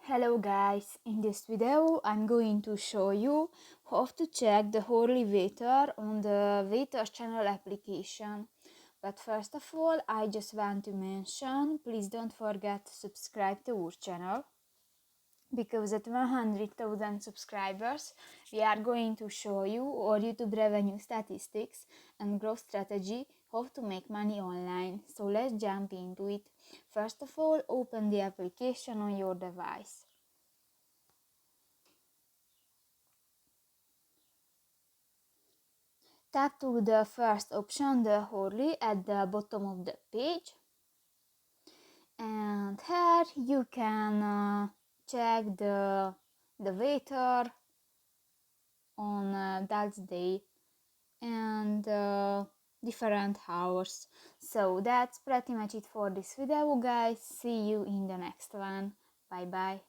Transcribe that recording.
Hello guys, in this video I'm going to show you how to check the hourly waiter on the waiter channel application. But first of all, I just want to mention, please don't forget to subscribe to our channel, because at 100,000 subscribers we are going to show you our YouTube revenue statistics and growth strategy, how to make money online. So let's jump into it. First of all, open the application on your device. Tap to the first option, the hourly, at the bottom of the page, and here you can check the waiter on that day and different hours. So that's pretty much it for this video, guys. See you in the next one. Bye bye.